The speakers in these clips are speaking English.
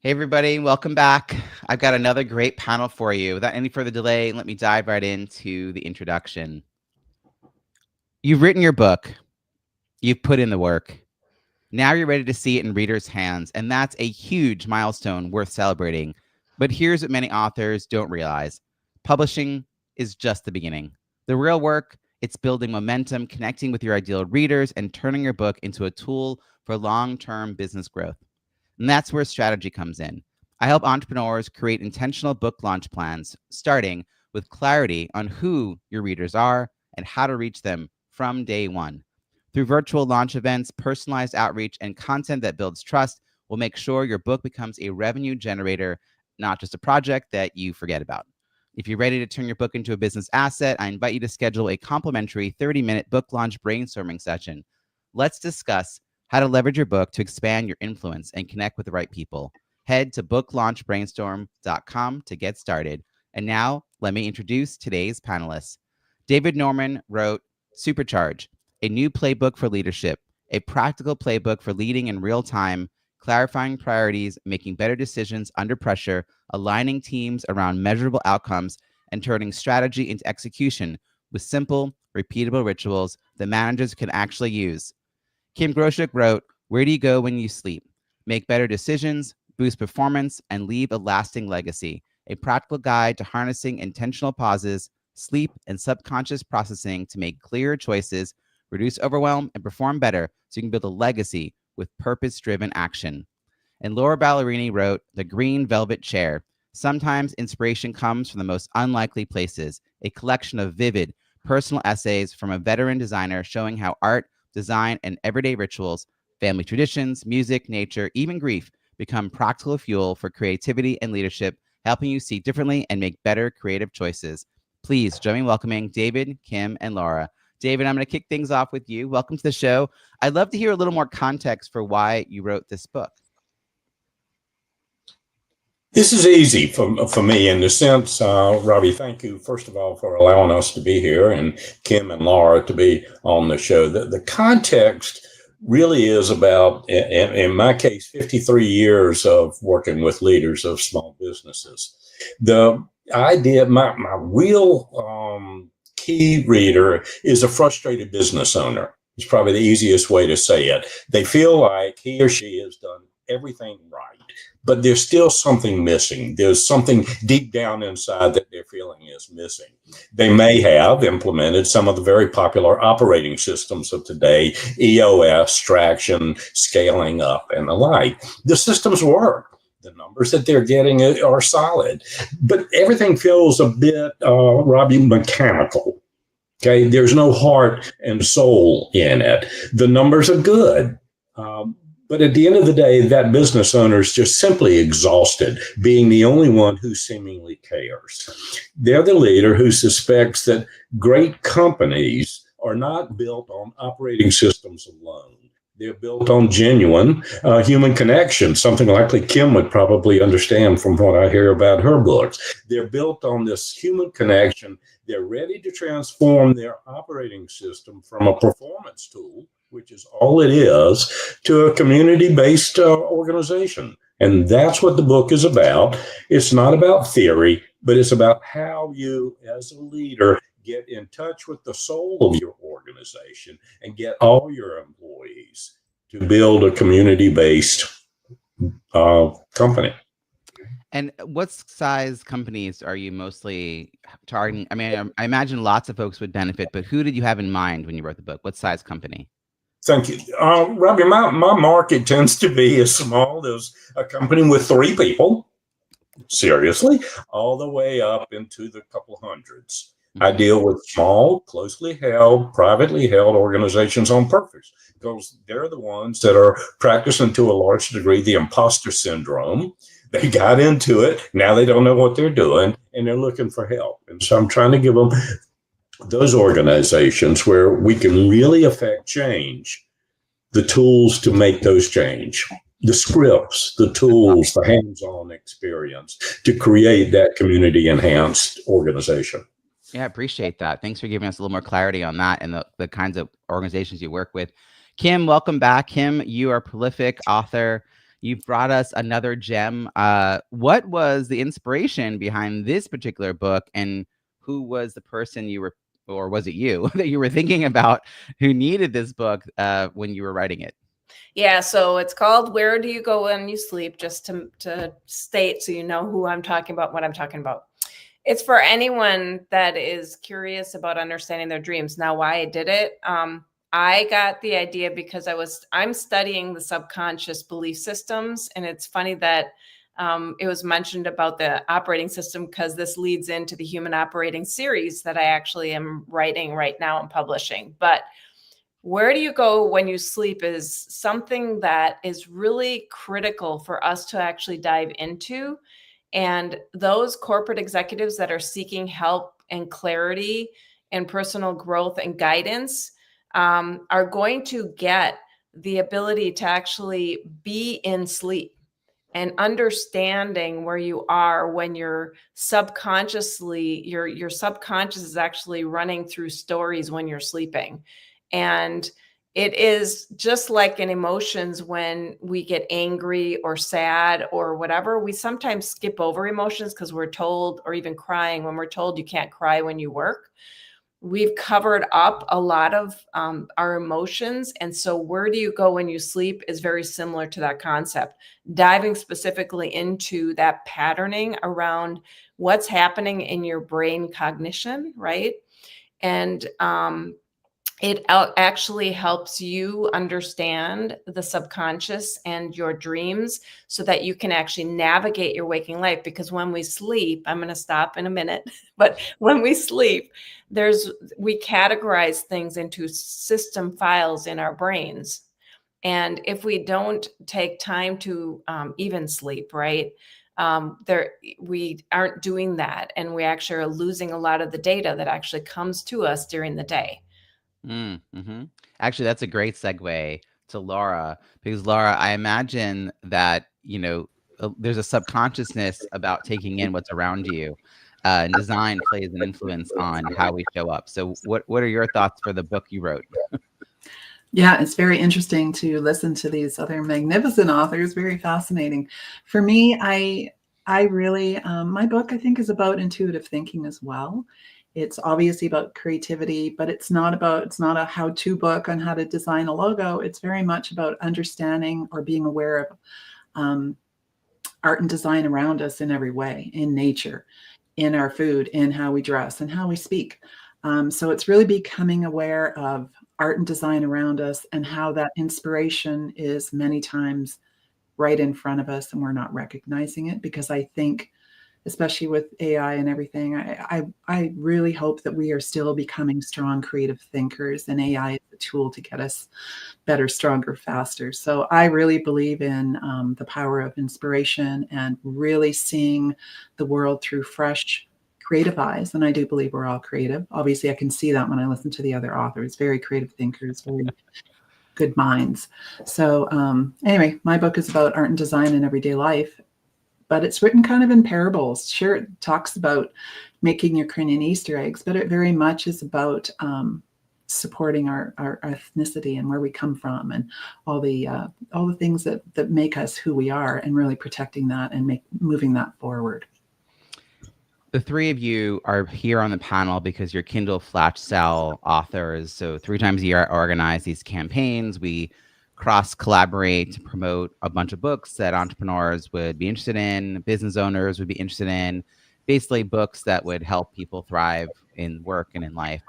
Hey, everybody, welcome back. I've got another great panel for you. Without any further delay, let me dive right into the introduction. You've written your book, you've put in the work. Now you're ready to see it in readers' hands, and that's a huge milestone worth celebrating. But here's what many authors don't realize: publishing is just the beginning. The real work, it's building momentum, connecting with your ideal readers, and turning your book into a tool for long-term business growth. And that's where strategy comes in. I help entrepreneurs create intentional book launch plans, starting with clarity on who your readers are and how to reach them from day one. Through virtual launch events, personalized outreach, and content that builds trust, we'll make sure your book becomes a revenue generator, not just a project that you forget about. If you're ready to turn your book into a business asset, I invite you to schedule a complimentary 30-minute book launch brainstorming session. Let's discuss how to leverage your book to expand your influence and connect with the right people. Head to booklaunchbrainstorm.com to get started. And now, let me introduce today's panelists. David Norman wrote Supercharge, a new playbook for leadership, a practical playbook for leading in real time, clarifying priorities, making better decisions under pressure, aligning teams around measurable outcomes, and turning strategy into execution with simple, repeatable rituals that managers can actually use. Kim Groshek wrote, Where do you go when you sleep? Make better decisions, boost performance, and leave a lasting legacy. A practical guide to harnessing intentional pauses, sleep, and subconscious processing to make clearer choices, reduce overwhelm, and perform better so you can build a legacy with purpose-driven action. And Laura Ballerini wrote, The Green Velvet Chair. Sometimes inspiration comes from the most unlikely places, a collection of vivid, personal essays from a veteran designer showing how art, design, and everyday rituals, family traditions, music, nature, even grief, become practical fuel for creativity and leadership, helping you see differently and make better creative choices. Please join me in welcoming David, Kim, and Laura. David, I'm going to kick things off with you. Welcome to the show. I'd love to hear a little more context for why you wrote this book. This is easy for me in the sense, Robbie, thank you, first of all, for allowing us to be here, and Kim and Laura to be on the show. The context really is about, in my case, 53 years of working with leaders of small businesses. The idea, my real key reader is a frustrated business owner. It's probably the easiest way to say it. They feel like he or she has done everything right, but there's still something missing. There's something deep down inside that they're feeling is missing. They may have implemented some of the very popular operating systems of today, EOS, traction, scaling up, and the like. The systems work. The numbers that they're getting are solid, but everything feels a bit, Robbie, mechanical. Okay, there's no heart and soul in it. The numbers are good. But at the end of the day, that business owner is just simply exhausted, being the only one who seemingly cares. They're the leader who suspects that great companies are not built on operating systems alone. They're built on genuine human connection, something likely Kim would probably understand from what I hear about her books. They're built on this human connection. They're ready to transform their operating system from a performance tool, which is all it is, to a community-based organization. And that's what the book is about. It's not about theory, but it's about how you, as a leader, get in touch with the soul of your organization and get all your employees to build a community-based company. And what size companies are you mostly targeting? I mean, I imagine lots of folks would benefit, but who did you have in mind when you wrote the book? What size company? Thank you. Robbie, my market tends to be as small as a company with 3 people, seriously, all the way up into the couple hundreds. I deal with small, closely held, privately held organizations on purpose because they're the ones that are practicing to a large degree the imposter syndrome. They got into it. Now they don't know what they're doing and they're looking for help. And so I'm trying to give them those organizations where we can really affect change, the tools to make those change, the scripts, the tools, the hands-on experience to create that community-enhanced organization. Yeah, I appreciate that. Thanks for giving us a little more clarity on that and the kinds of organizations you work with. Kim, welcome back. Kim, you are a prolific author. You've brought us another gem. What was the inspiration behind this particular book, and who was the person you were, or was it you that you were thinking about who needed this book when you were writing it? Yeah, so it's called Where Do You Go When You Sleep, just to state so you know who I'm talking about, what I'm talking about. It's for anyone that is curious about understanding their dreams. Now, why I did it, I got the idea because I'm studying the subconscious belief systems, and it's funny that it was mentioned about the operating system because this leads into the human operating series that I actually am writing right now and publishing. But where do you go when you sleep is something that is really critical for us to actually dive into. And those corporate executives that are seeking help and clarity and personal growth and guidance are going to get the ability to actually be in sleep and understanding where you are when you're subconsciously, your subconscious is actually running through stories when you're sleeping. And it is just like in emotions, when we get angry or sad or whatever, we sometimes skip over emotions because we're told, or even crying, when we're told you can't cry when you work. We've covered up a lot of our emotions. And so where do you go when you sleep is very similar to that concept, diving specifically into that patterning around what's happening in your brain cognition, right? And it actually helps you understand the subconscious and your dreams so that you can actually navigate your waking life. Because when we sleep, I'm going to stop in a minute, but when we sleep, we categorize things into system files in our brains. And if we don't take time to even sleep, right, we aren't doing that. And we actually are losing a lot of the data that actually comes to us during the day. Mm-hmm. Actually, that's a great segue to Laura, because Laura, I imagine that, there's a subconsciousness about taking in what's around you, and design plays an influence on how we show up. So what are your thoughts for the book you wrote? Yeah, it's very interesting to listen to these other magnificent authors. Very fascinating. For me, I really, my book, I think, is about intuitive thinking as well. It's obviously about creativity, but it's not a how-to book on how to design a logo. It's very much about understanding or being aware of art and design around us in every way, in nature, in our food, in how we dress, and how we speak. So it's really becoming aware of art and design around us and how that inspiration is many times right in front of us and we're not recognizing it. Because I think, especially with AI and everything, I really hope that we are still becoming strong creative thinkers, and AI is a tool to get us better, stronger, faster. So I really believe in the power of inspiration and really seeing the world through fresh, creative eyes. And I do believe we're all creative. Obviously, I can see that when I listen to the other authors, very creative thinkers, very good minds. So anyway, my book is about art and design in everyday life, but it's written kind of in parables. Sure, it talks about making Ukrainian Easter eggs, but it very much is about supporting our ethnicity and where we come from, and all the things that make us who we are, and really protecting that and moving that forward. The three of you are here on the panel because you're Kindle Flash Sale authors. So 3 times a year, I organize these campaigns. We cross-collaborate to promote a bunch of books that entrepreneurs would be interested in, business owners would be interested in, basically books that would help people thrive in work and in life.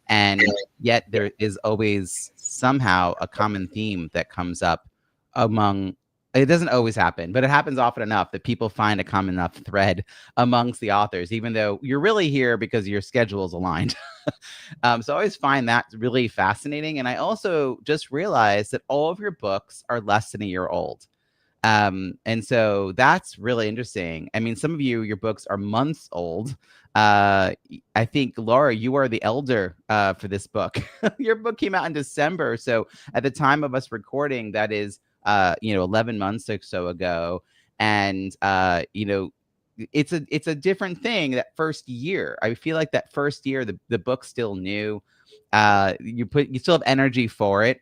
And yet there is always somehow a common theme that comes up among, it doesn't always happen, but it happens often enough that people find a common enough thread amongst the authors, even though you're really here because your schedule is aligned. So I always find that really fascinating. And I also just realized that all of your books are less than a year old. And so that's really interesting. I mean, some of your books are months old. I think, Laura, you are the elder for this book. Your book came out in December. So at the time of us recording, that is 11 months or so ago. And it's a different thing that first year. I feel like that first year the book's still new. You still have energy for it.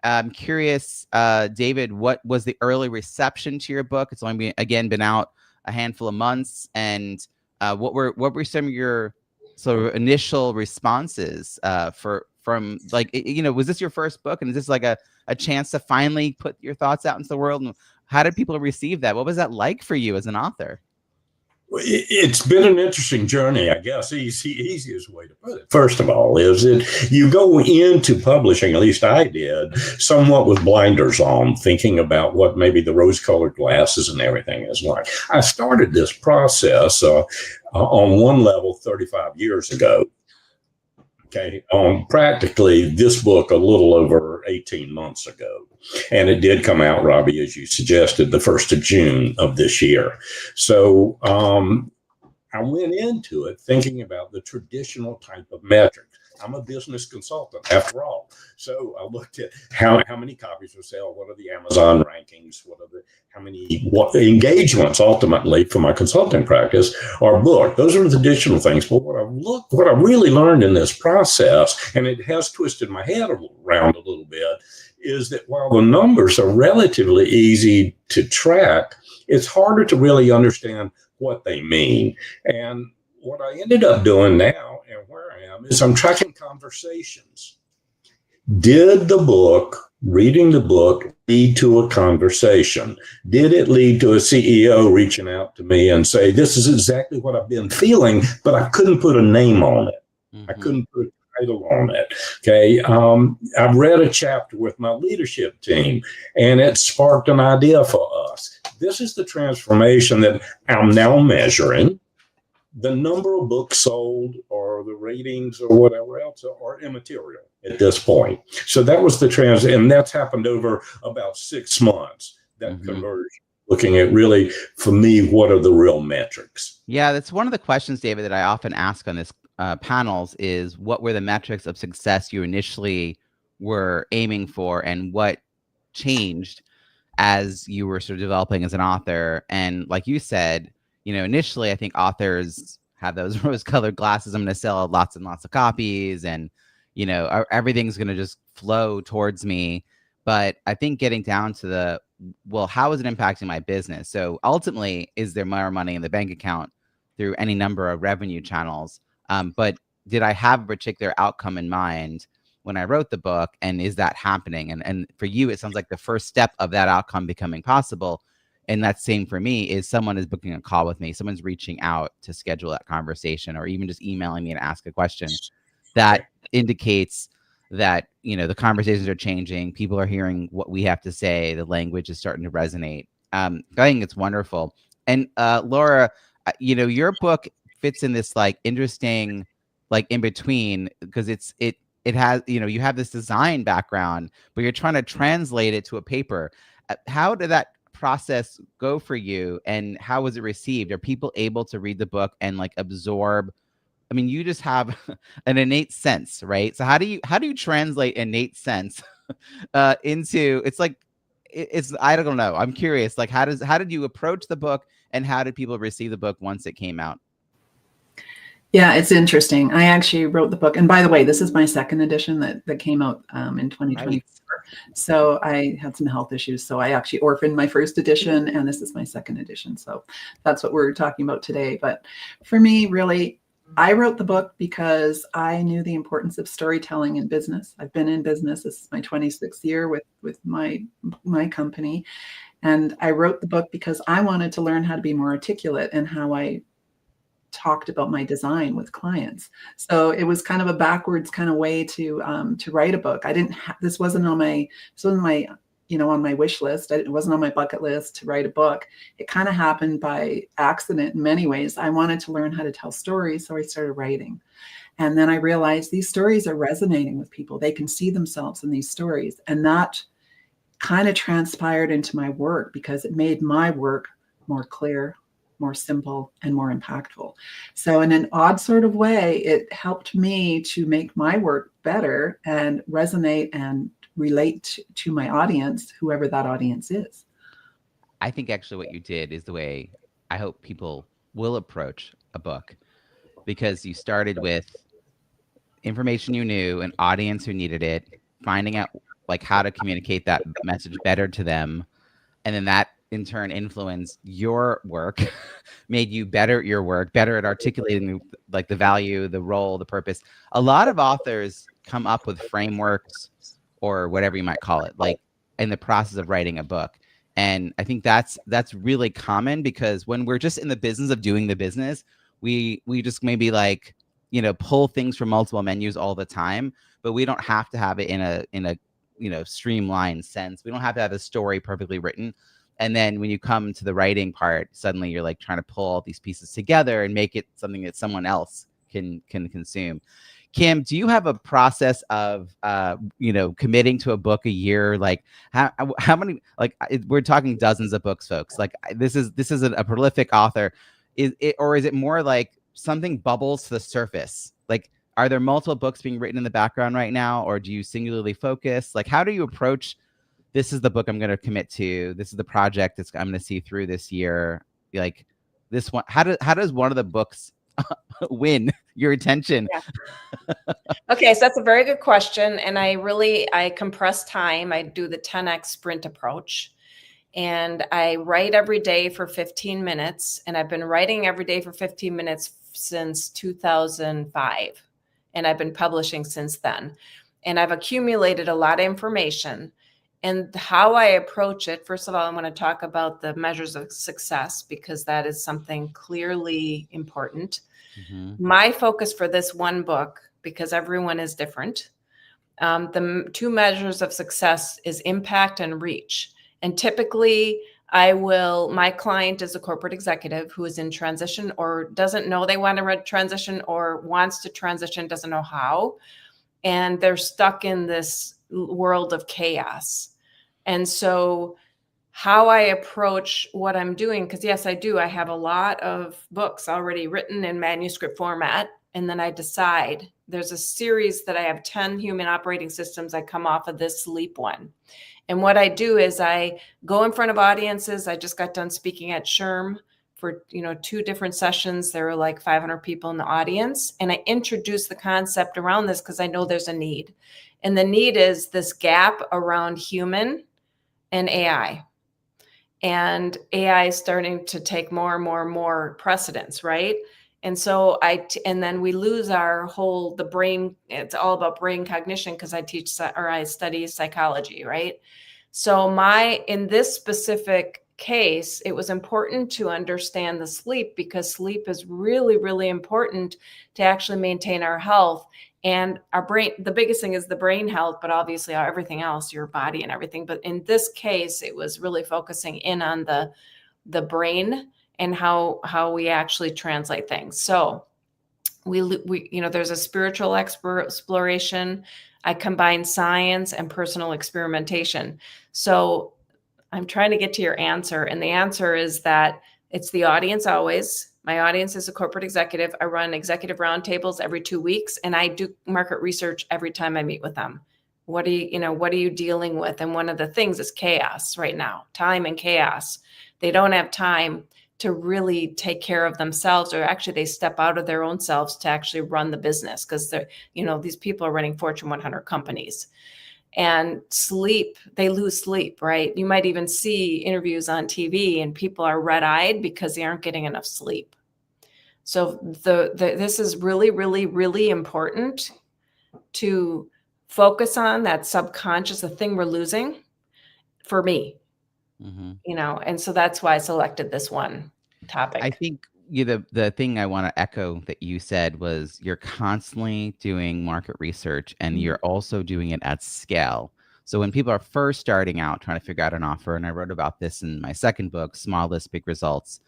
I'm curious, David, what was the early reception to your book? It's only been out a handful of months, and what were some of your sort of initial responses from like, was this your first book, and is this like a chance to finally put your thoughts out into the world? And how did people receive that? What was that like for you as an author? It's been an interesting journey, I guess. The easiest way to put it, first of all, is that you go into publishing, at least I did, somewhat with blinders on, thinking about what maybe the rose-colored glasses and everything is like. I started this process on one level 35 years ago. Okay, on practically this book a little over 18 months ago. And it did come out, Robbie, as you suggested, the 1st of June of this year. So I went into it thinking about the traditional type of metrics. I'm a business consultant, after all. So I looked at how many copies will sell, what are the Amazon rankings, what engagements ultimately for my consulting practice are booked. Those are the traditional things. But what I really learned in this process, and it has twisted my head around a little bit, is that while the numbers are relatively easy to track, it's harder to really understand what they mean. And what I ended up doing now, and where I am, is I'm tracking conversations. Did reading the book, lead to a conversation? Did it lead to a CEO reaching out to me and say, this is exactly what I've been feeling, but I couldn't put a name on it. Mm-hmm. I couldn't put a title on it. Okay. I've read a chapter with my leadership team, and it sparked an idea for us. This is the transformation that I'm now measuring. The number of books sold or the ratings or whatever else are immaterial at this point. So that was the and that's happened over about 6 months, that conversion, looking at really, for me, what are the real metrics? Yeah, that's one of the questions, David, that I often ask on this panels is, what were the metrics of success you initially were aiming for, and what changed as you were sort of developing as an author? And like you said, initially, I think authors have those rose-colored glasses. I'm going to sell lots and lots of copies, and, everything's going to just flow towards me. But I think getting down to how is it impacting my business? So ultimately, is there more money in the bank account through any number of revenue channels? But did I have a particular outcome in mind when I wrote the book? And is that happening? And for you, it sounds like the first step of that outcome becoming possible, and that's same for me, is someone is booking a call with me. Someone's reaching out to schedule that conversation, or even just emailing me and ask a question. That indicates that, the conversations are changing. People are hearing what we have to say. The language is starting to resonate. I think it's wonderful. And Laura, your book fits in this like interesting, like in between, because it has, you have this design background, but you're trying to translate it to a paper. How did that process go for you, and how was it received? Are people able to read the book and like absorb? I mean, you just have an innate sense, right? So how do you translate innate sense into, it's I don't know. I'm curious, like how did you approach the book, and how did people receive the book once it came out? Yeah, it's interesting. I actually wrote the book, and by the way, this is my second edition that came out in 2024. Right. So I had some health issues, so I actually orphaned my first edition, and this is my second edition. So that's what we're talking about today. But for me, really, I wrote the book because I knew the importance of storytelling in business. I've been in business. This is my 26th year with my company, and I wrote the book because I wanted to learn how to be more articulate and how I talked about my design with clients. So it was kind of a backwards kind of way to write a book. This wasn't on my on my wish list. It wasn't on my bucket list to write a book. It kind of happened by accident in many ways. I wanted to learn how to tell stories, so I started writing. And then I realized these stories are resonating with people. They can see themselves in these stories. And that kind of transpired into my work, because it made my work more clear, more simple, and more impactful. So in an odd sort of way, it helped me to make my work better and resonate and relate to my audience, whoever that audience is. I think actually what you did is the way I hope people will approach a book, because you started with information you knew, an audience who needed it, finding out like how to communicate that message better to them. And then that in turn influenced your work, made you better at your work, better at articulating like the value, the role, the purpose. A lot of authors come up with frameworks or whatever you might call it, like in the process of writing a book. And I think that's really common, because when we're just in the business of doing the business, we just maybe like, you know, pull things from multiple menus all the time, but we don't have to have it in a you know, streamlined sense. We don't have to have a story perfectly written. And then when you come to the writing part, suddenly you're like trying to pull all these pieces together and make it something that someone else can consume. Kim, do you have a process of, you know, committing to a book a year? Like how many, like we're talking dozens of books, folks. Like this is a prolific author. Is it, or is it more like something bubbles to the surface? Like, are there multiple books being written in the background right now, or do you singularly focus? Like, how do you approach, this is the book I'm going to commit to, this is the project I'm going to see through this year? Like this one, how does one of the books win your attention? Yeah. Okay, so that's a very good question. And I compress time. I do the 10x sprint approach. And I write every day for 15 minutes. And I've been writing every day for 15 minutes since 2005. And I've been publishing since then. And I've accumulated a lot of information. And how I approach it, first of all, I want to talk about the measures of success, because that is something clearly important. Mm-hmm. My focus for this one book, because everyone is different, the two measures of success is impact and reach. And typically my client is a corporate executive who is in transition or doesn't know they want to transition or wants to transition, doesn't know how. And they're stuck in this world of chaos. And so how I approach what I'm doing, because yes, I do. I have a lot of books already written in manuscript format. And then I decide there's a series that I have 10 human operating systems. I come off of this sleep one. And what I do is I go in front of audiences. I just got done speaking at SHRM for 2 different sessions. There were like 500 people in the audience. And I introduce the concept around this because I know there's a need. And the need is this gap around human and AI. And AI is starting to take more and more and more precedence, right? And so and then we lose the brain. It's all about brain cognition because I study psychology, right? So in this specific case, it was important to understand the sleep, because sleep is really, really important to actually maintain our health and our brain. The biggest thing is the brain health, but obviously everything else, your body and everything. But in this case, it was really focusing in on the brain and how we actually translate things. So we there's a spiritual exploration. I combine science and personal experimentation. So I'm trying to get to your answer. And the answer is that it's the audience always. My audience is a corporate executive. I run executive roundtables every 2 weeks, and I do market research every time I meet with them. What are you dealing with? And one of the things is chaos right now, time and chaos. They don't have time to really take care of themselves, or actually they step out of their own selves to actually run the business, because these people are running Fortune 100 companies. And sleep, they lose sleep, right? You might even see interviews on TV and people are red-eyed because they aren't getting enough sleep. So this is really, really, really important to focus on that subconscious, the thing we're losing, for me. Mm-hmm. And so that's why I selected this one topic. I think the thing I want to echo that you said was you're constantly doing market research, and you're also doing it at scale. So when people are first starting out trying to figure out an offer, and I wrote about this in my second book, Small List, Big Results,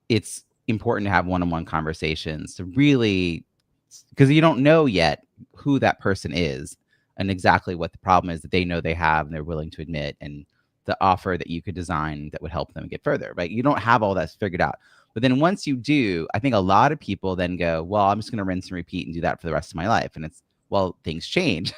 it's important to have one-on-one conversations to really, because you don't know yet who that person is and exactly what the problem is that they know they have and they're willing to admit, and the offer that you could design that would help them get further, right? You don't have all that figured out. But then once you do, I think a lot of people then go, well, I'm just going to rinse and repeat and do that for the rest of my life. And it's, well, things change.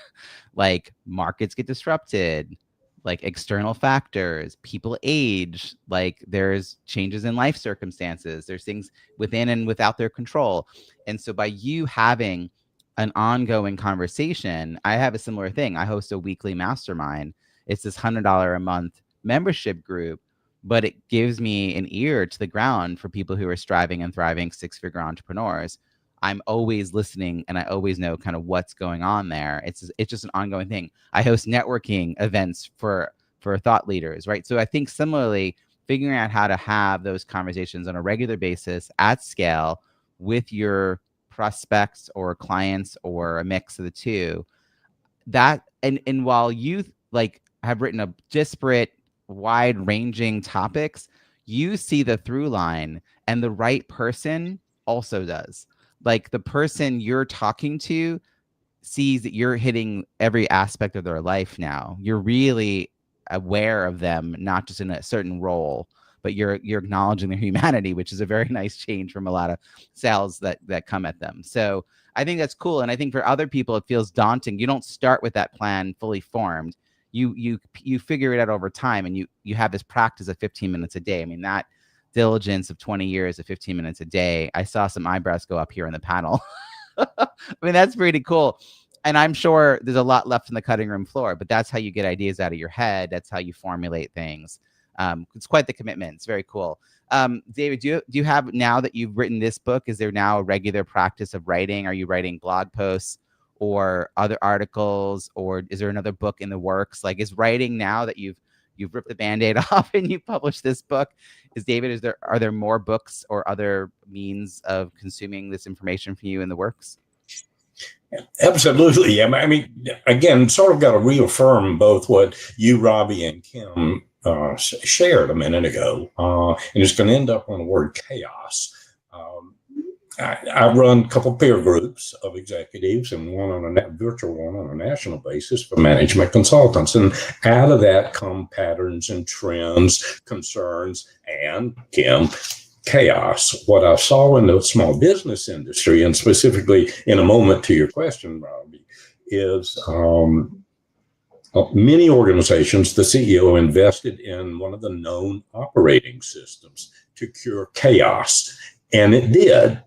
Like markets get disrupted, like external factors, people age, like there's changes in life circumstances, there's things within and without their control. And so by you having an ongoing conversation. I have a similar thing. I host a weekly mastermind. It's this $100 a month membership group, but it gives me an ear to the ground for people who are striving and thriving six-figure entrepreneurs. I'm always listening, and I always know kind of what's going on there. It's just an ongoing thing. I host networking events for thought leaders, right? So I think similarly, figuring out how to have those conversations on a regular basis at scale with your prospects or clients or a mix of the two, that and while you like have written a disparate, wide ranging topics, you see the through line, and the right person also does. Like the person you're talking to sees that you're hitting every aspect of their life now. You're really aware of them, not just in a certain role, but you're acknowledging their humanity, which is a very nice change from a lot of sales that come at them. So I think that's cool. And I think for other people, it feels daunting. You don't start with that plan fully formed. You figure it out over time, and you have this practice of 15 minutes a day. I mean, that diligence of 20 years of 15 minutes a day. I saw some eyebrows go up here on the panel. I mean, that's pretty cool. And I'm sure there's a lot left in the cutting room floor, but that's how you get ideas out of your head. That's how you formulate things. It's quite the commitment. It's very cool. David, do you have, now that you've written this book, is there now a regular practice of writing? Are you writing blog posts or other articles, or is there another book in the works? Like, is writing, now that you've ripped the Band-Aid off and you published this book, are there more books or other means of consuming this information for you in the works? Absolutely. I mean, again, sort of got to reaffirm both what you, Robbie, and Kim shared a minute ago, and it's going to end up on the word chaos. I run a couple of peer groups of executives, and one on a virtual one on a national basis for management consultants. And out of that come patterns and trends, concerns, and, Kim, chaos. What I saw in the small business industry, and specifically in a moment to your question, Robbie, is many organizations, the CEO invested in one of the known operating systems to cure chaos. And it did.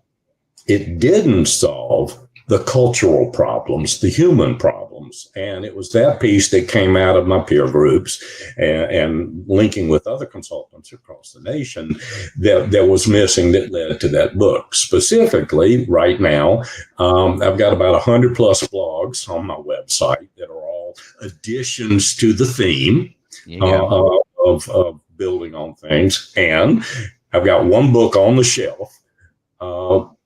It didn't solve the cultural problems, the human problems. And it was that piece that came out of my peer groups and linking with other consultants across the nation that was missing, that led to that book. Specifically, right now, I've got about 100 plus blogs on my website that are all additions to the theme of building on things. And I've got one book on the shelf,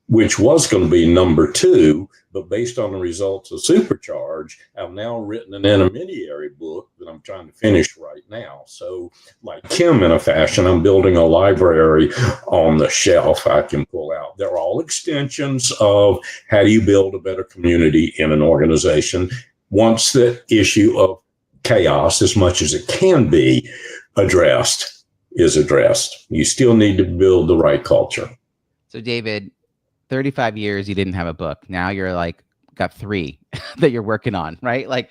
which was going to be number 2, but based on the results of Supercharge, I've now written an intermediary book that I'm trying to finish right now. So, like Kim, in a fashion, I'm building a library on the shelf I can pull out. They're all extensions of how do you build a better community in an organization once the issue of chaos, as much as it can be addressed, is addressed. You still need to build the right culture. So, David, 35 years you didn't have a book. Now you're like got 3 that you're working on, right? Like,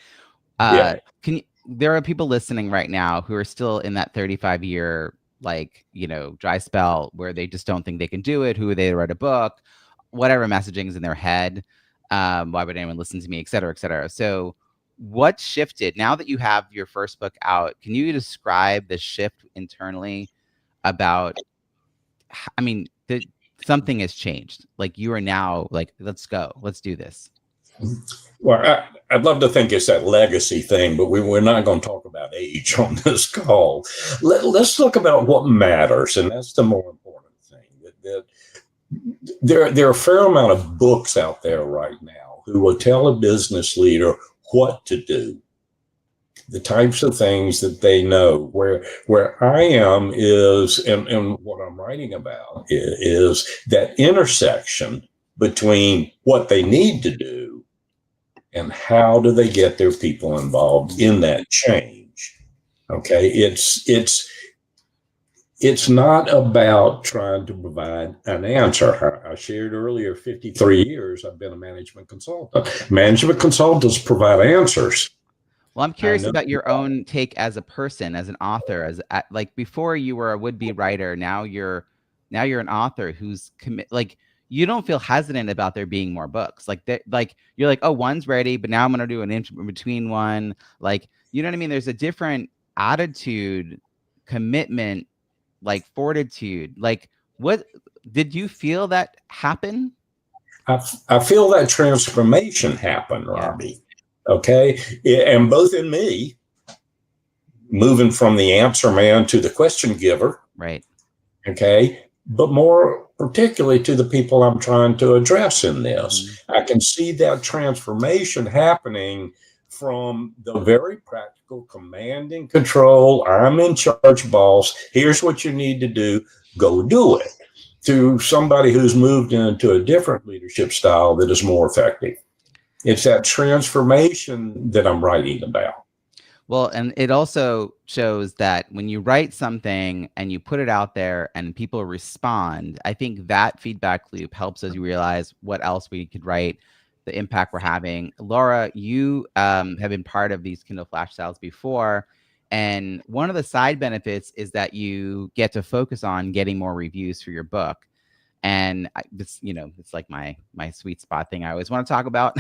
there are people listening right now who are still in that 35-year, like, dry spell where they just don't think they can do it. Who would they write a book? Whatever messaging is in their head. Why would anyone listen to me, et cetera, et cetera. So what shifted now that you have your first book out? Can you describe the shift internally about, something has changed. Like, you are now like, let's go, let's do this. Well, I'd love to think it's that legacy thing, but we're not going to talk about age on this call. Let's talk about what matters, and that's the more important thing. That there are a fair amount of books out there right now who will tell a business leader what to do, the types of things that they know. Where I am is, and what I'm writing about is that intersection between what they need to do and how do they get their people involved in that change. Okay, it's not about trying to provide an answer. I shared earlier, 53 years I've been a management consultant. Management consultants provide answers. Well, I'm curious about your own take as a person, as an author, like before you were a would-be writer. Now you're an author who's like, you don't feel hesitant about there being more books. Like you're like, oh, one's ready, but now I'm going to do an in between one. Like, you know what I mean? There's a different attitude, commitment, like fortitude. Like, what did you feel that happen? I feel that transformation happen, Robbie. Okay. And both in me, moving from the answer man to the question giver. Right. Okay. But more particularly to the people I'm trying to address in this. I can see that transformation happening from the very practical command and control, I'm in charge boss, here's what you need to do, go do it, to somebody who's moved into a different leadership style that is more effective. It's that transformation that I'm writing about. Well, and it also shows that when you write something and you put it out there and people respond, I think that feedback loop helps us realize what else we could write, the impact we're having. Laura, you have been part of these Kindle Flash sales before. And one of the side benefits is that you get to focus on getting more reviews for your book. And this, it's like my sweet spot thing I always want to talk about.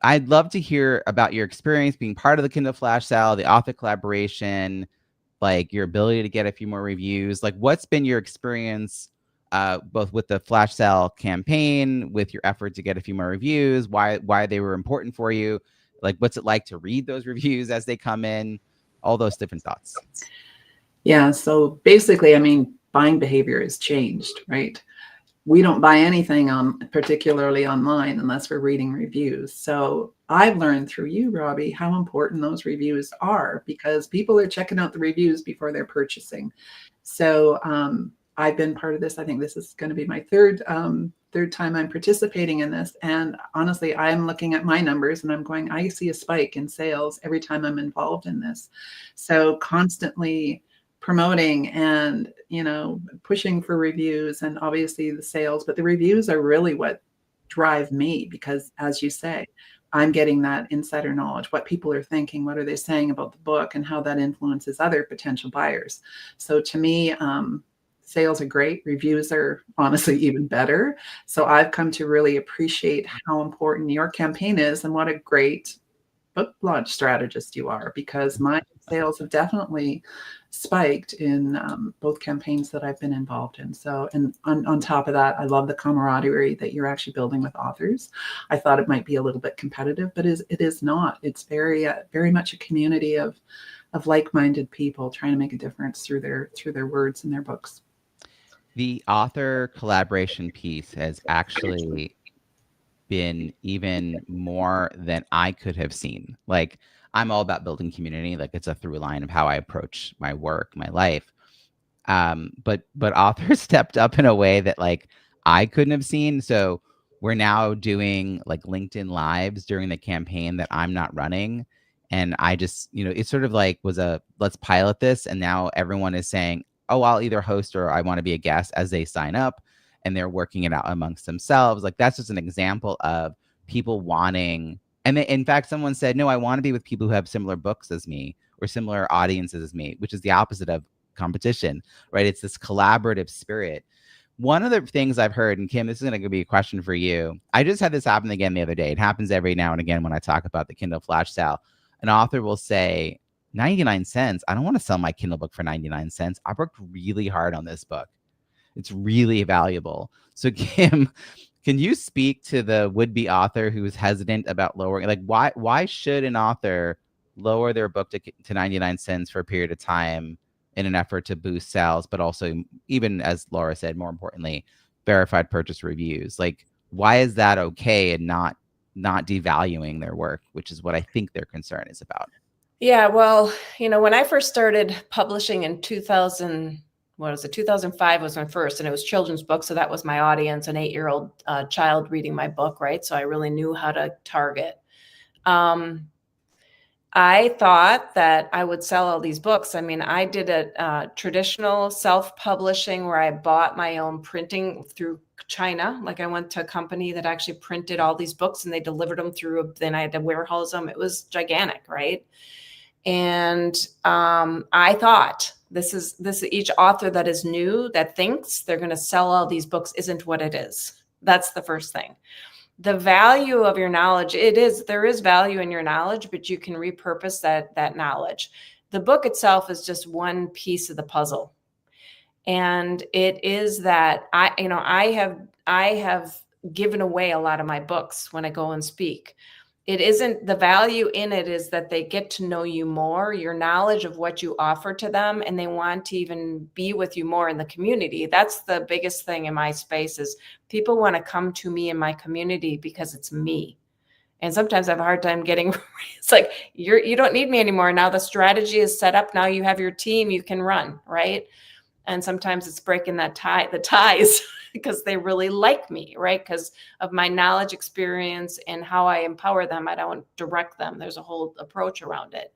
I'd love to hear about your experience being part of the Kindle Flash sale, the author collaboration, like your ability to get a few more reviews. Like, what's been your experience both with the Flash sale campaign, with your effort to get a few more reviews, why they were important for you? Like, what's it like to read those reviews as they come in? All those different thoughts. Yeah. So basically, I mean, buying behavior has changed, right? We don't buy anything particularly online unless we're reading reviews. So I've learned through you, Robbie, how important those reviews are, because people are checking out the reviews before they're purchasing. So I've been part of this. I think this is going to be my third time I'm participating in this. And honestly, I'm looking at my numbers and I'm going, I see a spike in sales every time I'm involved in this. So constantly promoting and, pushing for reviews and obviously the sales, but the reviews are really what drive me, because as you say, I'm getting that insider knowledge, what people are thinking, what are they saying about the book, and how that influences other potential buyers. So to me, sales are great. Reviews are honestly even better. So I've come to really appreciate how important your campaign is and what a great book launch strategist you are, because my sales have definitely spiked in both campaigns that I've been involved in. So, and on top of that, I love the camaraderie that you're actually building with authors. I thought it might be a little bit competitive, but it is not. It's very much a community of like-minded people trying to make a difference through their words and their books. The author collaboration piece has actually been even more than I could have seen. Like, I'm all about building community. Like, it's a through line of how I approach my work, my life. But authors stepped up in a way that like I couldn't have seen. So we're now doing like LinkedIn lives during the campaign that I'm not running. And I just, it sort of like was let's pilot this. And now everyone is saying, oh, I'll either host or I want to be a guest as they sign up, and they're working it out amongst themselves. Like, that's just an example of people wanting. And in fact, someone said, no, I want to be with people who have similar books as me or similar audiences as me, which is the opposite of competition, right? It's this collaborative spirit. One of the things I've heard, and Kim, this is going to be a question for you. I just had this happen again the other day. It happens every now and again when I talk about the Kindle Flash sale. An author will say, 99 cents. I don't want to sell my Kindle book for 99 cents. I worked really hard on this book. It's really valuable. So Kim, can you speak to the would-be author who's hesitant about lowering, like why should an author lower their book to 99 cents for a period of time in an effort to boost sales, but also, even as Laura said, more importantly, verified purchase reviews? Like, why is that okay and not devaluing their work, which is what I think their concern is about? Yeah, well, when I first started publishing in 2005 was my first, and it was children's books. So that was my audience, an 8-year-old child reading my book, right? So I really knew how to target. I thought that I would sell all these books. I mean, I did a traditional self-publishing where I bought my own printing through China. Like, I went to a company that actually printed all these books and they delivered them then I had to warehouse them. It was gigantic, right? And I thought Each author that is new, that thinks they're going to sell all these books, isn't what it is. That's the first thing. The value of your knowledge, there is value in your knowledge, but you can repurpose that knowledge. The book itself is just one piece of the puzzle. And it is that I have given away a lot of my books when I go and speak. It isn't, the value in it is that they get to know you more, your knowledge of what you offer to them, and they want to even be with you more in the community. That's the biggest thing in my space, is people want to come to me in my community because it's me. And sometimes I have a hard time getting, it's like, you don't need me anymore. Now the strategy is set up. Now you have your team, you can run, right? And sometimes it's breaking the ties because they really like me, right? Because of my knowledge, experience, and how I empower them. I don't direct them. There's a whole approach around it.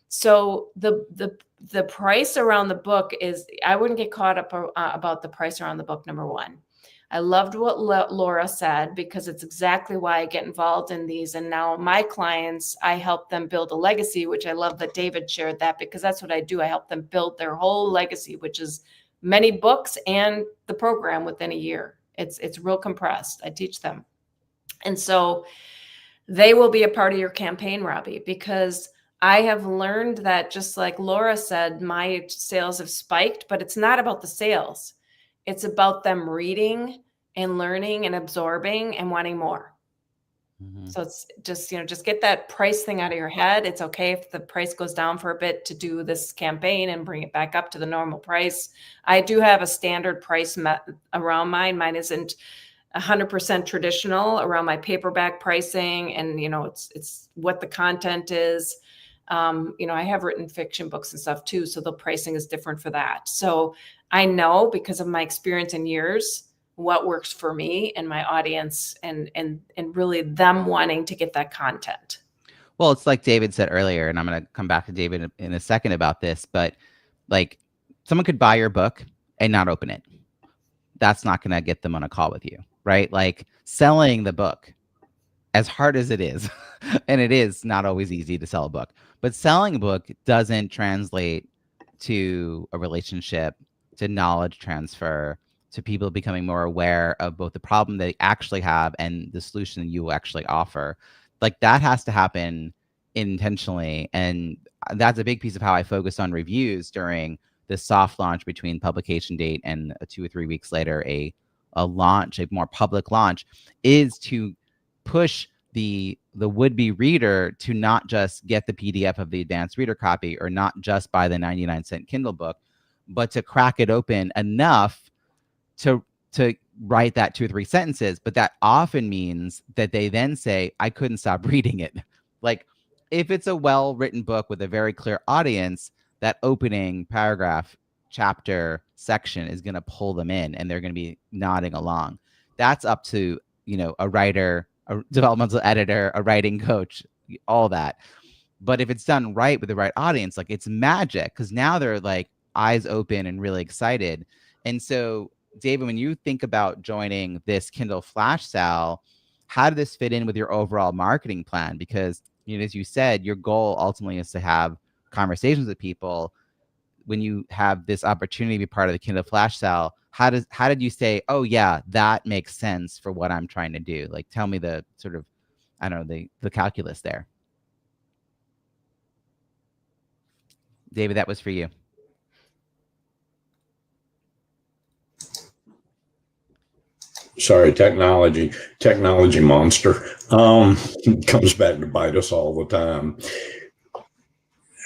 So the price around the book is, I wouldn't get caught up about the price around the book, number one. I loved what Laura said, because it's exactly why I get involved in these. And now my clients, I help them build a legacy, which I love that David shared that, because that's what I do. I help them build their whole legacy, which is many books and the program within a year. It's real compressed. I teach them. And so they will be a part of your campaign, Robbie, because I have learned that, just like Laura said, my sales have spiked, but it's not about the sales. It's about them reading and learning and absorbing and wanting more. Mm-hmm. So it's just, just get that price thing out of your head. It's okay if the price goes down for a bit to do this campaign and bring it back up to the normal price. I do have a standard price around mine. Mine isn't 100% traditional around my paperback pricing. And, it's what the content is. I have written fiction books and stuff too. So the pricing is different for that. So I know, because of my experience in years, what works for me and my audience, and really them wanting to get that content. Well, it's like David said earlier, and I'm going to come back to David in a second about this, but like, someone could buy your book and not open it. That's not going to get them on a call with you, right? Like, selling the book, as hard as it is, and it is not always easy to sell a book, but selling a book doesn't translate to a relationship, to knowledge transfer, to people becoming more aware of both the problem they actually have and the solution you actually offer. Like, that has to happen intentionally. And that's a big piece of how I focus on reviews during the soft launch between publication date and 2 or 3 weeks later, a launch, a more public launch, is to push the would-be reader to not just get the PDF of the advanced reader copy, or not just buy the 99-cent Kindle book, but to crack it open enough to write that 2 or 3 sentences. But that often means that they then say, I couldn't stop reading it. Like, if it's a well-written book with a very clear audience, that opening paragraph, chapter, section is going to pull them in, and they're going to be nodding along. That's up to, a writer, a developmental editor, a writing coach, all that. But if it's done right with the right audience, like, it's magic, because now they're like eyes open and really excited. And so, David, when you think about joining this Kindle flash sale, how did this fit in with your overall marketing plan? Because, as you said, your goal ultimately is to have conversations with people. When you have this opportunity to be part of the Kindle flash sale, how did you say, oh yeah, that makes sense for what I'm trying to do? Like, tell me the sort of, I don't know, the calculus there. David, that was for you. Sorry, technology monster comes back to bite us all the time.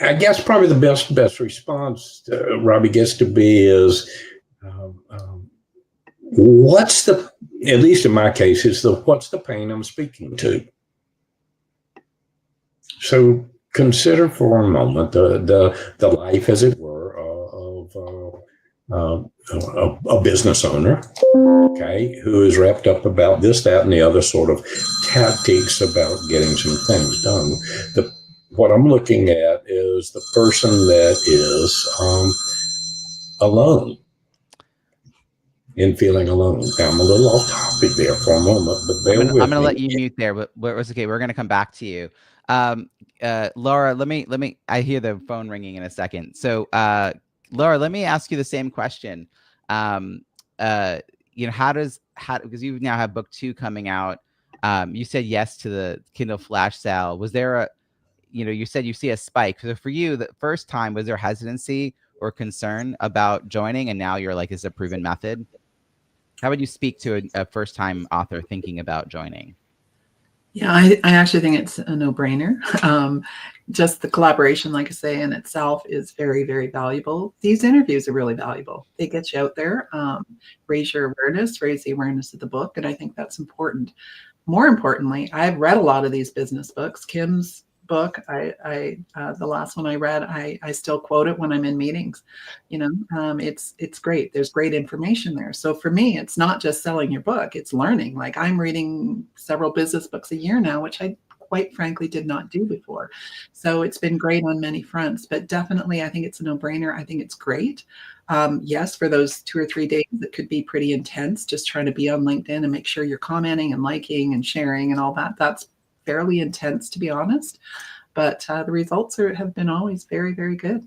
I guess probably the best response Robbie gets to be is, what's the, at least in my case, is what's the pain I'm speaking to? So consider for a moment the life, as it were, of a business owner, okay, who is wrapped up about this, that, and the other sort of tactics about getting some things done. What I'm looking at is the person that is alone, in feeling alone. Now, I'm a little off topic there for a moment, but I'm going to let you mute there, but it's okay. We're going to come back to you. Laura, let me, I hear the phone ringing in a second. So Laura, let me ask you the same question. Um, because you now have book 2 coming out. You said yes to the Kindle flash sale. Was there you said you see a spike. So for you, the first time, was there hesitancy or concern about joining? And now you're like, it's a proven method. How would you speak to a first time author thinking about joining? Yeah, I actually think it's a no-brainer. Just the collaboration, like I say, in itself is very, very valuable. These interviews are really valuable. They get you out there, raise your awareness, raise the awareness of the book, and I think that's important. More importantly, I've read a lot of these business books. Kim's book, the last one I read, I still quote it when I'm in meetings. It's great. There's great information there. So for me, it's not just selling your book, it's learning. Like, I'm reading several business books a year now, which I quite frankly did not do before. So it's been great on many fronts, but definitely I think it's a no-brainer. I think it's great. Yes, for those 2 or 3 days, it could be pretty intense, just trying to be on LinkedIn and make sure you're commenting and liking and sharing and all that. That's fairly intense, to be honest. But the results have been always very, very good.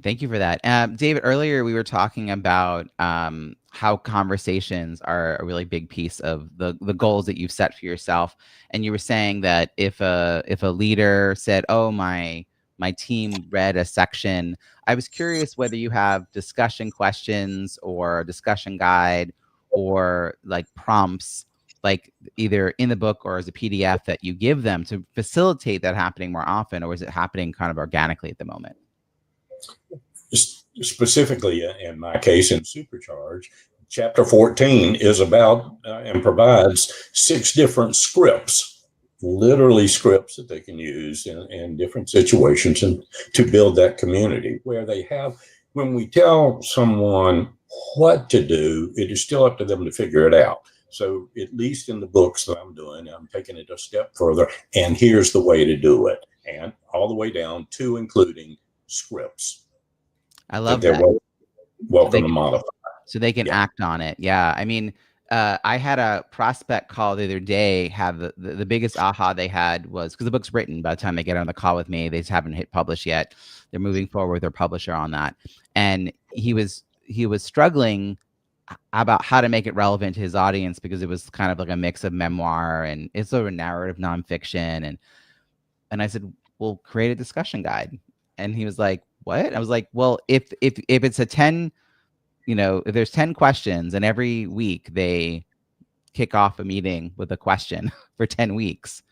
Thank you for that. David, earlier we were talking about how conversations are a really big piece of the goals that you've set for yourself. And you were saying that if a leader said, oh, my team read a section, I was curious whether you have discussion questions or a discussion guide or like prompts, like either in the book or as a PDF that you give them to facilitate that happening more often, or is it happening kind of organically at the moment? Specifically in my case in Supercharge, chapter 14 is about and provides 6 different scripts, literally scripts that they can use in different situations and to build that community where they have, when we tell someone what to do, it is still up to them to figure it out. So at least in the books that I'm doing, I'm taking it a step further, and here's the way to do it, and all the way down to including scripts. I love that. that. Welcome to modify. So they can act on it. Yeah. I mean, I had a prospect call the other day. Have the biggest aha they had was, because the book's written by the time they get on the call with me, they just haven't hit publish yet. They're moving forward with their publisher on that. And he was struggling about how to make it relevant to his audience, because it was kind of like a mix of memoir and it's sort of narrative nonfiction. And I said, well, create a discussion guide. And he was like, what? I was like, well, if it's a 10, if there's 10 questions and every week they kick off a meeting with a question for 10 weeks,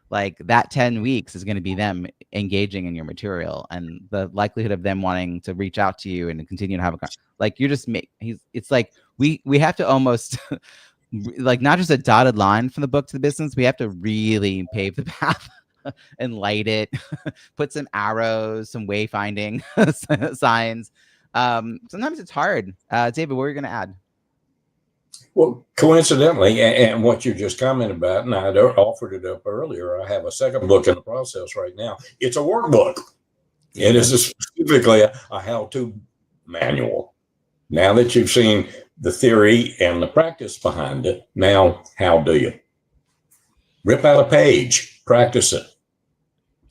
like that 10 weeks is going to be them engaging in your material, and the likelihood of them wanting to reach out to you and continue to have it's like we have to almost like not just a dotted line from the book to the business. We have to really pave the path and light it, put some arrows, some wayfinding signs. Sometimes it's hard. David, what are you going to add? Well, coincidentally, and what you just commented about, and I offered it up earlier, I have a second book in the process right now. It's a workbook. It is specifically a how-to manual. Now that you've seen the theory and the practice behind it, now how do you? Rip out a page, practice it.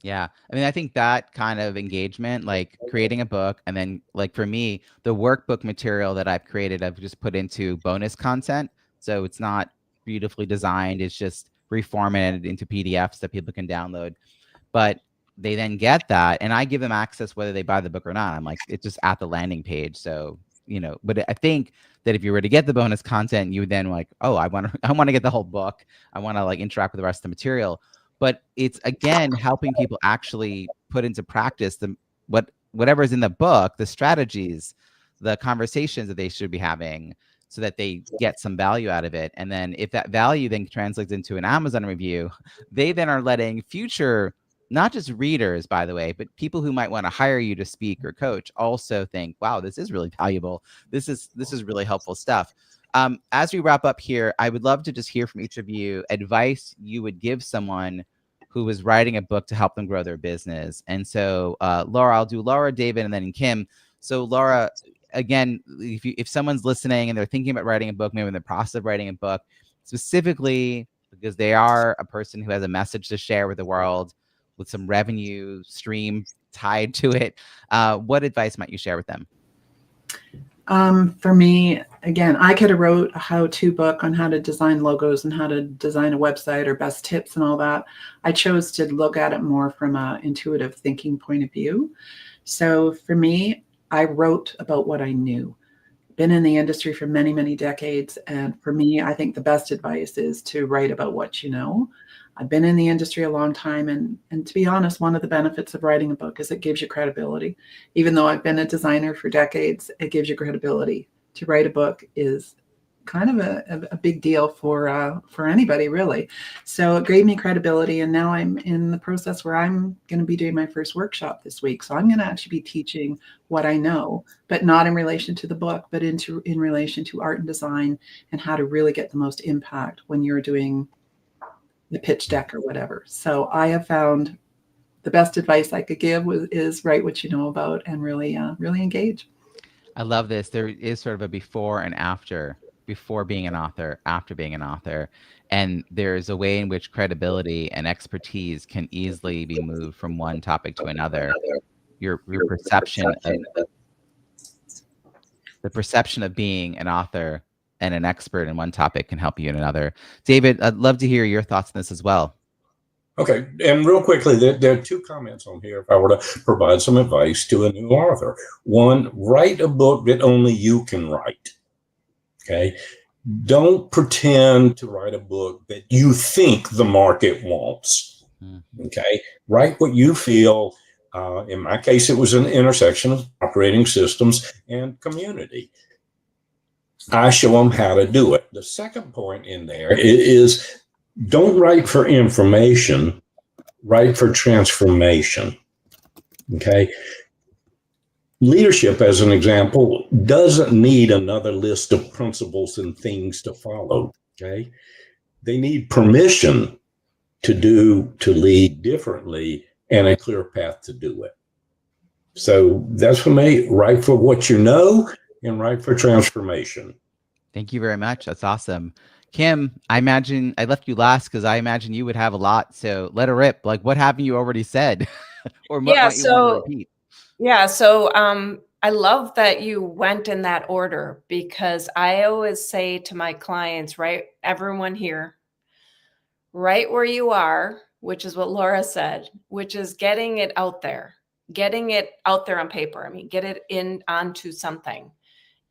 Yeah. I mean, I think that kind of engagement, like creating a book, and then like for me, the workbook material that I've created, I've just put into bonus content. So it's not beautifully designed. It's just reformatted into PDFs that people can download. But they then get that, and I give them access whether they buy the book or not. I'm like, it's just at the landing page. So, but I think that if you were to get the bonus content, you would then like, oh, I want to get the whole book. I want to like interact with the rest of the material. But it's, again, helping people actually put into practice whatever is in the book, the strategies, the conversations that they should be having, so that they get some value out of it. And then if that value then translates into an Amazon review, they then are letting future, not just readers, by the way, but people who might want to hire you to speak or coach also think, wow, this is really valuable. This is really helpful stuff. As we wrap up here, I would love to just hear from each of you advice you would give someone who is writing a book to help them grow their business. And so, Laura, I'll do Laura, David, and then Kim. So Laura, again, if someone's listening and they're thinking about writing a book, maybe in the process of writing a book, specifically because they are a person who has a message to share with the world, with some revenue stream tied to it. What advice might you share with them? For me, again, I could have wrote a how-to book on how to design logos and how to design a website or best tips and all that. I chose to look at it more from an intuitive thinking point of view. So for me, I wrote about what I knew. Been in the industry for many, many decades. And for me, I think the best advice is to write about what you know. I've been in the industry a long time. And to be honest, one of the benefits of writing a book is it gives you credibility. Even though I've been a designer for decades, it gives you credibility. To write a book is kind of a big deal for anybody, really. So it gave me credibility. And now I'm in the process where I'm going to be doing my first workshop this week. So I'm going to actually be teaching what I know, but not in relation to the book, but in relation to art and design and how to really get the most impact when you're doing the pitch deck or whatever. So I have found the best advice I could give is write what you know about and really engage. I love this. There is sort of a before and after. Before being an author, after being an author. And there's a way in which credibility and expertise can easily be moved from one topic to another. Your perception of the perception of being an author and an expert in one topic can help you in another. David, I'd love to hear your thoughts on this as well. Okay, and real quickly, there are 2 comments on here if I were to provide some advice to a new author. One, write a book that only you can write. Okay, don't pretend to write a book that you think the market wants. Okay, write what you feel. In my case, it was an intersection of operating systems and community. I show them how to do it. The second point in there is don't write for information, write for transformation. Okay. Leadership, as an example, doesn't need another list of principles and things to follow. Okay. They need permission to lead differently and a clear path to do it. So that's for me, write for what you know and write for transformation. Thank you very much. That's awesome. Kim, I imagine I left you last because I imagine you would have a lot. So let her rip. Like, what haven't you already said? Or what might you want to repeat? Yeah, so I love that you went in that order because I always say to my clients, right, everyone here, right where you are, which is what Laura said, which is getting it out there on paper. I mean, get it onto something.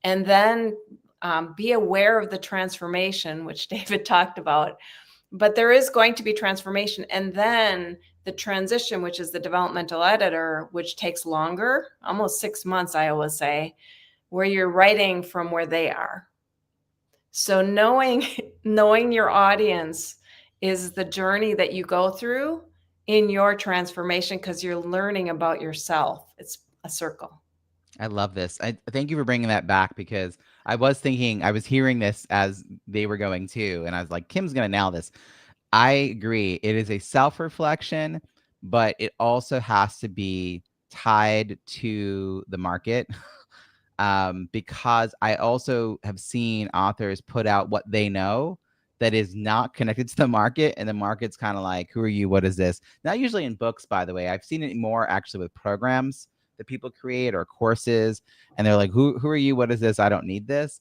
And then be aware of the transformation, which David talked about. But there is going to be transformation. And then the transition, which is the developmental editor, which takes longer, almost 6 months, I always say, where you're writing from where they are. So knowing your audience is the journey that you go through in your transformation because you're learning about yourself. It's a circle. I love this. I thank you for bringing that back because I was hearing this as they were going too. And I was like, Kim's going to nail this. I agree. It is a self-reflection, but it also has to be tied to the market. Because I also have seen authors put out what they know that is not connected to the market. And the market's kind of like, who are you? What is this? Not usually in books, by the way. I've seen it more actually with programs that people create or courses. And they're like, who are you? What is this? I don't need this.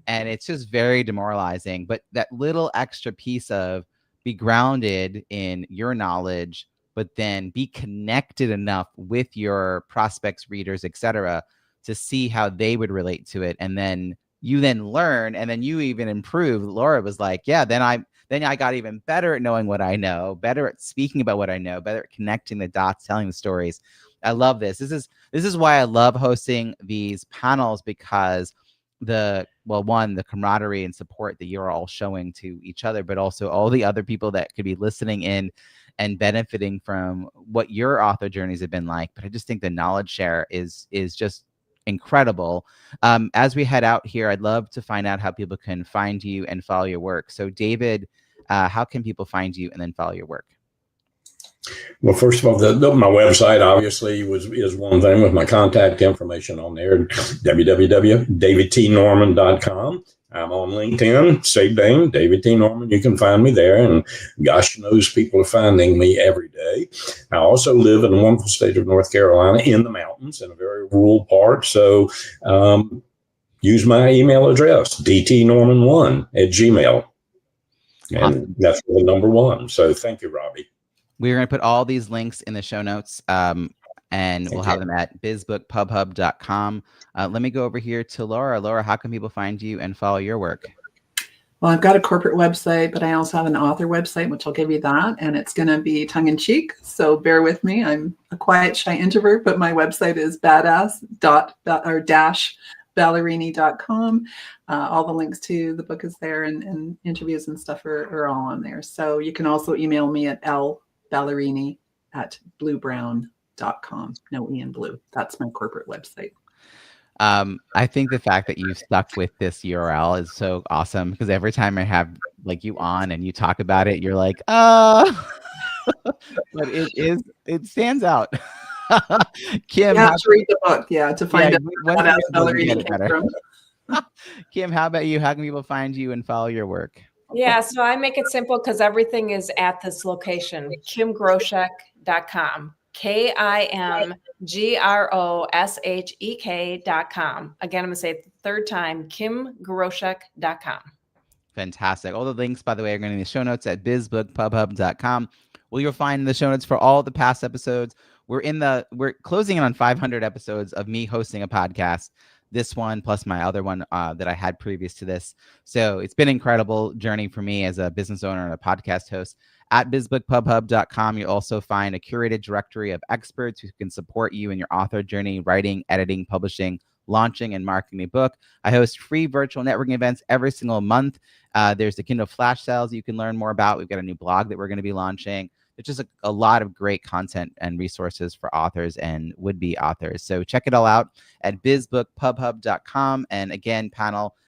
And it's just very demoralizing. But that little extra piece of be grounded in your knowledge, but then be connected enough with your prospects, readers, etc., to see how they would relate to it. And then you then learn, and then you even improve. Laura was like, yeah, then I got even better at knowing what I know, better at speaking about what I know, better at connecting the dots, telling the stories. I love this. This is why I love hosting these panels, because the camaraderie and support that you're all showing to each other, but also all the other people that could be listening in and benefiting from what your author journeys have been like. But I just think the knowledge share is just incredible. As we head out here, I'd love to find out how people can find you and follow your work. So David, how can people find you and then follow your work? Well, first of all, my website obviously is one thing with my contact information on there, www.davidtnorman.com. I'm on LinkedIn, same name, David T. Norman. You can find me there. And gosh knows people are finding me every day. I also live in the wonderful state of North Carolina in the mountains in a very rural part. So use my email address, dtnorman1@gmail. And Awesome. that's the number 1. So thank you, Robbie. We're going to put all these links in the show notes, and we'll have them at bizbookpubhub.com. Let me go over here to Laura. Laura, how can people find you and follow your work? Well, I've got a corporate website, but I also have an author website, which I'll give you that. And it's going to be tongue in cheek. So bear with me. I'm a quiet, shy introvert, but my website is badass.ballerini.com. All the links to the book is there, and interviews and stuff are all on there. So you can also email me at lballerini@bluebrown.com. No E in blue. That's my corporate website. I think the fact that you stuck with this URL is so awesome, because every time I have like you on and you talk about it, you're like, but it stands out. Kim, you have to read the book, to find out how Ballerini came from. Kim, how about you? How can people find you and follow your work? Yeah, so I make it simple because everything is at this location, kimgroshek.com. KIMGROSHEK.com. Again, I'm going to say it the third time, kimgroshek.com. Fantastic. All the links, by the way, are going to be in the show notes at bizbookpubhub.com. Well, you'll find the show notes for all the past episodes. We're closing in on 500 episodes of me hosting a podcast. This one plus my other one that I had previous to this. So it's been an incredible journey for me as a business owner and a podcast host. At bizbookpubhub.com, you'll also find a curated directory of experts who can support you in your author journey, writing, editing, publishing, launching, and marketing a book. I host free virtual networking events every single month. There's the Kindle flash sales you can learn more about. We've got a new blog that we're going to be launching. It's just a lot of great content and resources for authors and would-be authors. So check it all out at bizbookpubhub.com. And again, panel,